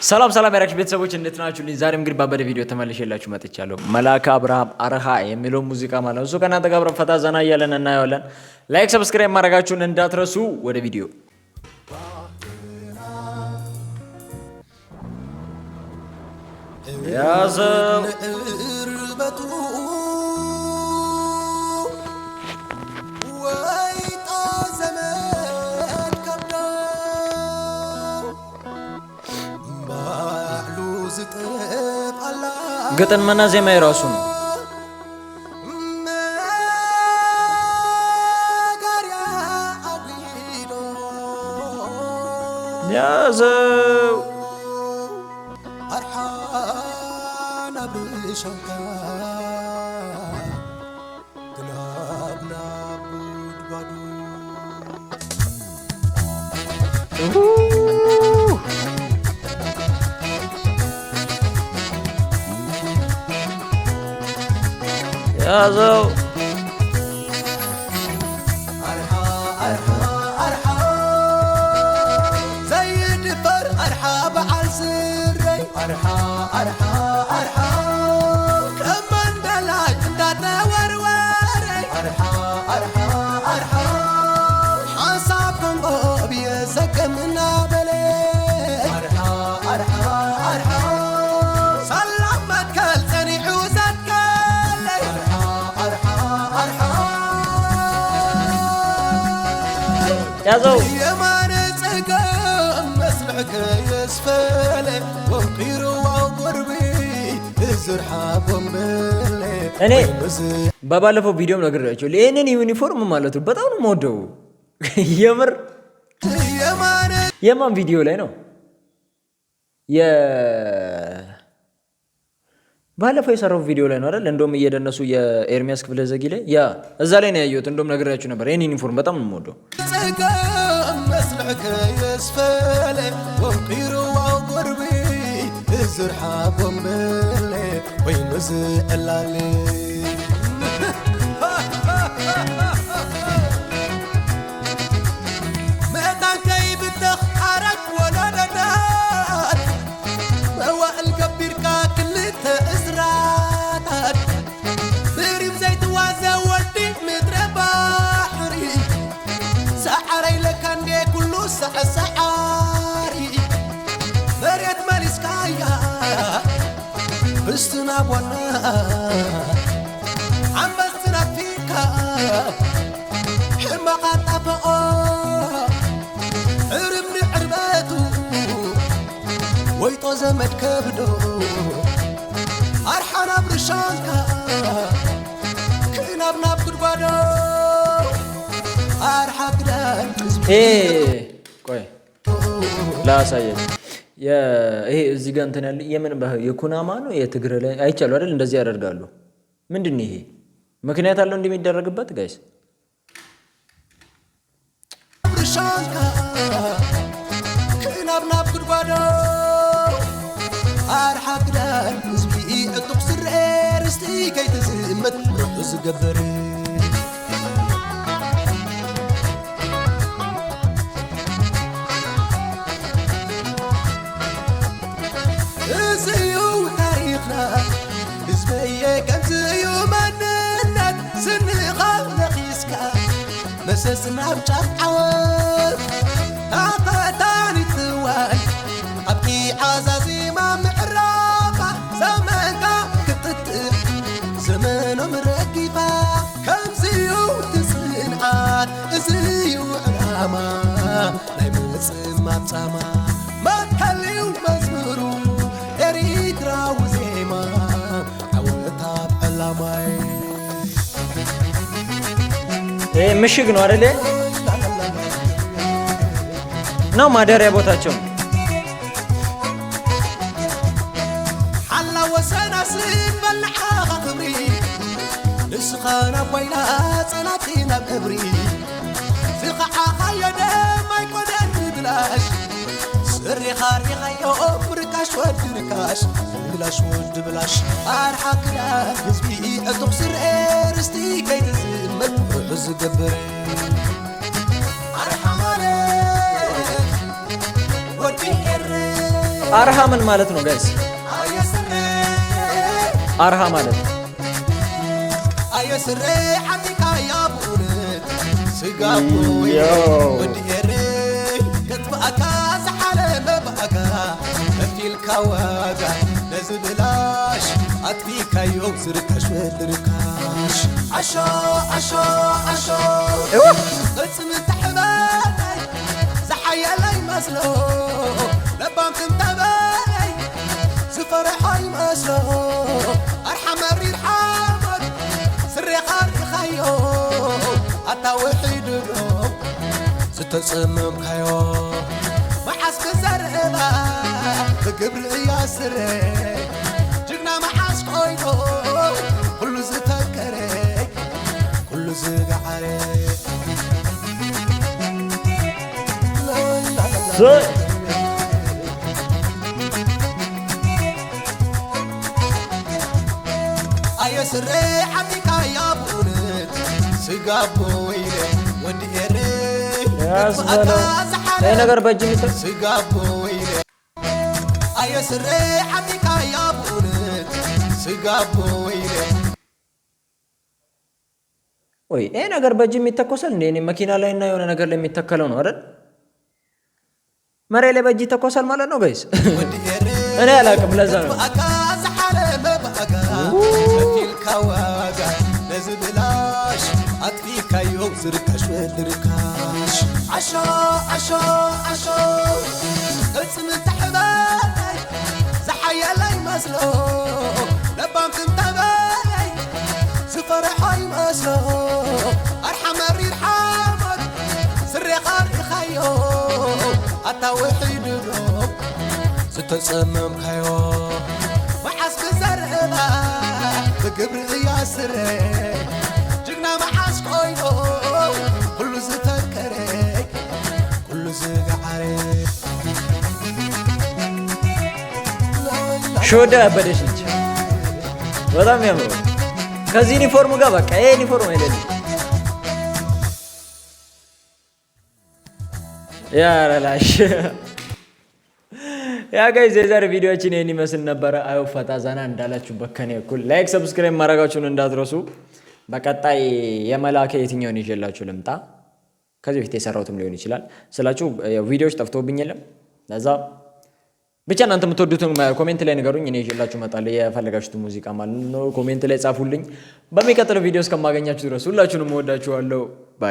ሰላም ያራክሽ ቤተሰቦች እንዴት ናችሁ? ዛሬም እንግዲህ ባበደ ቪዲዮ ተመልሼላችሁ መጥቻለሁ። መላካ አብርሃም አርሃ የሚለው ሙዚቃ ማለት ነው። እሱ ከእናንተ ጋር አብረን ፈታ ዘና እያለን እናየዋለን። ላይክ ሰብስክራይብ ማድረጋችሁን እንዳትረሱ። ወደ ቪዲዮ ያዘው ግጥምና ዜማ የራሱ ነው። ያዘው ያዘው ዘይድ ፈር አርሃ በዓል ስረይ አርሃ ከመንደላይ እንዳተወርወረይ አርሃ ሓሳብ ኮንጎ ብየ ዘገምና በለ አርሃ ሰላም መትከል ጸኒሑ ዘትከለይ ያዘው የማነ ጸጋም መስልሕከ የስፈለ ወንቂሩ ወቁርቢ እዝርሓቦም በለ እኔ በባለፈው ቪዲዮም ነግሬያቸው ይህንን ዩኒፎርም ማለት ነው በጣም ነው የምወደው። የምር የማን ቪዲዮ ላይ ነው ባለፈው የሰራው ቪዲዮ ላይ ነው አይደል? እንደውም እየደነሱ የኤርሚያስ ክፍለ ዘጊ ላይ ያ እዛ ላይ ነው ያየሁት። እንደውም ነግሬያችሁ ነበር። ይሄን ዩኒፎርም በጣም ነው የምወደው። መስልሕከ የስፈለ ወንቂሩ ወቁርቢ እዝርሓቦም በለ ወይኑ ዝዕላለ መእታንከይ ብትኽ ሓረግ ወለደታት መዋእል ገቢርካ ክልተ እስራታት ብሪም ዘይትዋዘ ወዲ ምድረ ባሕሪ ሰዓረይ ለካ እንዴ ኩሉ ሰዓሰዓሪ መሬት መሊስካያ ብስትና ቧና ዓንበስትና ፊካ ሕማቓ ጣፈኦ ዕርምኒ ዕርበቱ ወይጦ ዘመድ ከብዶ ኣርሓና ብርሻንካ ክናብናብ ጉድጓዶ ኣርሓ ክዳን ቆይ ላሳየን። ይሄ እዚህ ጋር እንትን ያለ የምን ባህል የኩናማ ነው የትግረ ላይ አይቻሉ አይደል? እንደዚህ ያደርጋሉ። ምንድን ነው ይሄ? ምክንያት አለው እንደሚደረግበት ጋይስ ብርሻንካ ክናብናብ ጉድጓዶ ኣርሓ ክዳን ህዝቢ ዕጡቕ ስርኤ ርስቲ ከይትዝመት ርሑ ዝገበር እዝዩ ታሪኽና ህዝበየ ከምዝዩ መንነት ስንኻ ነኺስካ መሰስናብ ጫፍ ዓወት ኣኸታኒትዋይ ኣብቲ ዓዛዚማ ምዕራፋ ዘመንካ ክትጥዕ ዘመኖም ረጊፋ ከምዝዩ ትጽንዓት እዝዩ ዕላማ ናይ ምጽማት ጻማ መትከልዩ መዝሙሩ ኤሪትራዊ ዜማ ዓወታብ ዕላማይ ምሽግ ነው አይደል? ነው ማደሪያ ቦታቸው ሓላ ወሰና ስበልዓ ክብሪ ንስኻ ናብ ባይላ ጸናቲ ናብ እብሪ ፍቕዓ ኻየደም ኣይኮነን ብላሽ ስሪኻ ሪኻዮ ብርካሽ ወዲ ርካሽ ብላሽ ወዲ ብላሽ ኣርሓ ክዳን ህዝቢ ዕጡቕ ስርኤ ርስቲ ከይትዝመት ርሑ ዝገብር ኣርሓ ማለት ወዲ ኤረ አርሃ ምን ማለት ነው ጋይስ? አርሃ ማለት አየስሬ አቲካ ያቡነት ስጋቡ ወዲሄሬ ከትባካ ዘሐለ መባካ ከፊልካ ዋጋ ለዝብላሽ አትፊካ ዮም ስርካሽ ወድርካሽ አሾ አሾ አሾ እጽም ተሕበይ ዘሐየላይ መስሎ ለባም ክንተበይ ዝፈረሐይ መስሎ አርሐመሪ ርሐመት ስሪኻር ኢኻዮ ኣታውሒድሎ ዝተጸመምካዮ መሓስከ ዘርአባ ብግብሪ እያስረ ጅግና መሓስ ኮይኑ ኩሉ ዝተከረ ኩሉ ዝገዓረ አየስሬ አቲካ ያቡነት ስጋቦ ወይኔ ወዲሄሬ ይህ ነገር በእጅ የሚሰጥ ስጋቦ ወይኔ አየስሬ አቲካ ያቡነት ስጋቦ ወይኔ ወይ ይህ ነገር በእጅ የሚተኮሳል እንዴ? እኔ መኪና ላይ እና የሆነ ነገር ላይ የሚተከለው ነው አይደል? መሬት ላይ በእጅ ይተኮሳል ማለት ነው ጋይስ። እኔ አላውቅም፣ ለዛ ነው ካዋጋ ለዝብላሽ አጥፊካዮ ዝርካሽ ወድርካሽ አሾ አሾ አሾ እጽም ተሕበይ ዘሐየላይ መስሎ ለባም ክንተበይ ዝፈረሐይ መስሎ ኣርሐመሪ ርሐመት ስሪኻር ኢኻዮ ኣታውሒድሎ ዝተጸመምካዮ መሓስከ ዘርአባ بقبر ياسر جقنا معاش قوينو كل زتكري كل زقعري شو ده بدشنج በጣም ያምሩ ከዚህ ዩኒፎርም ጋር በቃ ይሄ ዩኒፎርም አይደለም ያራላሽ ያ ጋይስ የዛሬ ቪዲዮአችን ይሄን ይመስል ነበር። አዩ ፈታ ዘና እንዳላችሁ በከኔ እኩል ላይክ ሰብስክራይብ ማድረጋችሁን እንዳትረሱ። በቀጣይ የመላከ የትኛውን ይዤላችሁ ልምጣ? ከዚህ በፊት የሰራሁትም ሊሆን ይችላል ስላችሁ ቪዲዮዎች ጠፍቶብኝ የለም። ለዛ ብቻ እናንተ የምትወዱትን ኮሜንት ላይ ንገሩኝ፣ እኔ ይዤላችሁ እመጣለሁ። የፈለጋችሁት ሙዚቃ ማለት ነው ኮሜንት ላይ ጻፉልኝ። በሚቀጥለው ቪዲዮ እስከማገኛችሁ ድረስ ሁላችሁንም እወዳችኋለሁ። ባይ